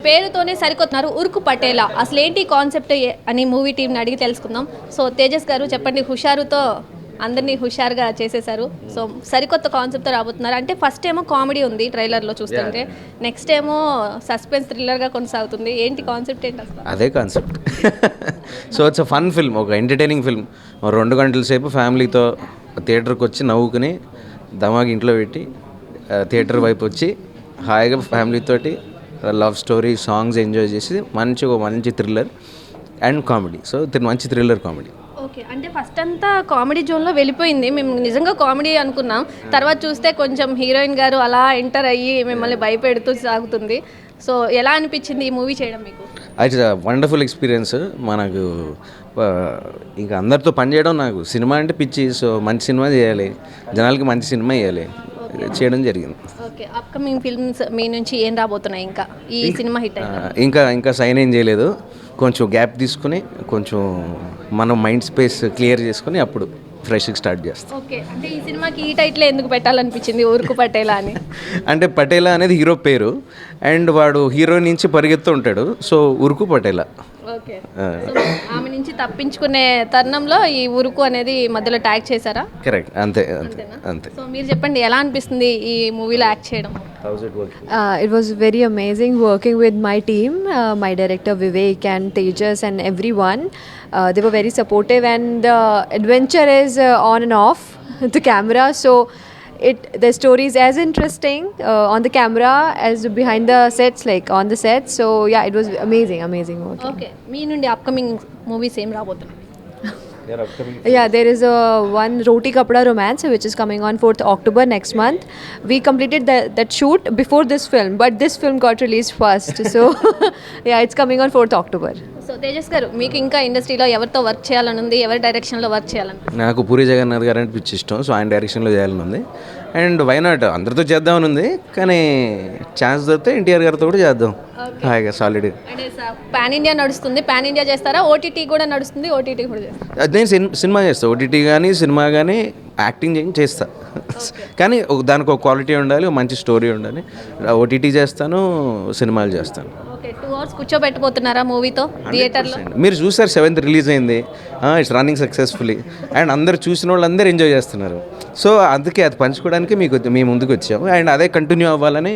పేరుతోనే సరికొత్తున్నారు ఉరుకు పటేలా అసలు ఏంటి కాన్సెప్ట్ అని మూవీ టీంని అడిగి తెలుసుకుందాం. సో తేజస్ గారు చెప్పండి, హుషారుతో అందరినీ హుషారుగా చేసేశారు. సో సరికొత్త కాన్సెప్ట్తో రాబోతున్నారు. అంటే ఫస్ట్ ఏమో కామెడీ ఉంది ట్రైలర్లో చూస్తుంటే, నెక్స్ట్ ఏమో సస్పెన్స్ థ్రిల్లర్గా కొనసాగుతుంది. ఏంటి కాన్సెప్ట్ ఏంటి అసలు? అదే concept. So it's a fun film, ఒక ఎంటర్టైనింగ్ ఫిల్మ్. 2 గంటల సేపు ఫ్యామిలీతో థియేటర్కి వచ్చి నవ్వుకుని దమాగ్ ఇంట్లో పెట్టి థియేటర్ వైపు వచ్చి హాయిగా ఫ్యామిలీతోటి లవ్ స్టోరీ సాంగ్స్ ఎంజాయ్ చేసి మంచి థ్రిల్లర్ అండ్ కామెడీ. సో మంచి థ్రిల్లర్ కామెడీ. ఓకే, అంటే ఫస్ట్ అంతా కామెడీ జోన్లో వెళ్ళిపోయింది. మేము నిజంగా కామెడీ అనుకున్నాం. తర్వాత చూస్తే కొంచెం హీరోయిన్ గారు అలా ఎంటర్ అయ్యి మిమ్మల్ని భయపెడుతూ సాగుతుంది. సో ఎలా అనిపించింది ఈ మూవీ చేయడం మీకు? It's wonderful experience. మనకు ఇంకా అందరితో పనిచేయడం, నాకు సినిమా అంటే పిచ్చి. సో మంచి సినిమా చేయాలి, జనాలకి మంచి సినిమా ఇవ్వాలి, చేయడం జరిగింది. ఓకే, అప్కమింగ్ ఫిల్మ్స్ మీ నుంచి ఏం రాబోతున్నాయి? ఇంకా ఈ సినిమా హిట్ ఇంకా సైన్ ఏం చేయలేదు. కొంచెం గ్యాప్ తీసుకుని కొంచెం మనం మైండ్ స్పేస్ క్లియర్ చేసుకుని అప్పుడు ఫ్రెష్గా స్టార్ట్ చేస్తాం. ఓకే, అంటే ఈ సినిమాకి ఈ టైటిల్ ఎందుకు పెట్టాలనిపించింది, ఉరుకు పటేలా అని? అంటే పటేలా అనేది హీరో పేరు అండ్ వాడు హీరో నుంచి పరిగెత్తు ఉంటాడు. సో ఉరుకు పటేలా. ఓకే, ఆమె నుంచి తప్పించుకునే తరుణంలో ఈ ఉరుకు అనేది మధ్యలో ట్యాగ్ చేశారా? కరెక్ట్, అంతే. సో మీరు చెప్పండి, ఎలా అనిపిస్తుంది ఈ మూవీలో యాక్ట్ చేయడం? It was very amazing working with my team, my director Vivek and Tejas and everyone. They were very supportive and the adventure is on and off the camera. So the story is as interesting on the camera as behind the sets, like on the set. So yeah, it was amazing working. Okay, మీ నుండి upcoming movies ఏం రాబోతున్నాయి? Yeah, there is one Roti Kapda Romance which is coming on 4th October next month. We completed that shoot before this film, but this film got released first. So yeah, it's coming on 4th October. So Tejas గారు, మీకు ఇంకా ఇండస్ట్రీలో ఎవరితో work చేయాలని ఉంది, ఎవరి డైరెక్షన్లో work చేయాలని? నాకు పూరి జగన్నాథ్ గారు అంటే పిచ్చి ఇష్టం. సో ఆయన డైరెక్షన్లో చేయాలని ఉంది. అండ్ వైనాట్ అందరితో చేద్దామని ఉంది, కానీ ఛాన్స్ దొరికితే ఎన్టీఆర్ గారితో కూడా చేద్దాం హాయిగా సాలిడ్. అంటే పాన్ ఇండియా నడుస్తుంది, పాన్ ఇండియా చేస్తారా? ఓటీటీ కూడా నడుస్తుంది, ఓటీటీ కూడా చేస్తారా? నేను సినిమా చేస్తాను, ఓటీటీ కానీ సినిమా కానీ యాక్టింగ్ చేస్తా. కానీ దానికి ఒక క్వాలిటీ ఉండాలి, ఒక మంచి స్టోరీ ఉండాలి. ఓటీటీ చేస్తాను, సినిమాలు చేస్తాను. ఓకే, 2 hours కూర్చోబెట్టబోతున్నారా మూవీతో థియేటర్లో? మీరు చూసారు, 7th రిలీజ్ అయింది, ఇట్స్ రన్నింగ్ సక్సెస్ఫుల్లీ అండ్ అందరు చూసిన వాళ్ళు అందరూ ఎంజాయ్ చేస్తున్నారు. సో అందుకే అది పంచుకోవడానికి మీ ముందుకు వచ్చాము అండ్ అదే కంటిన్యూ అవ్వాలని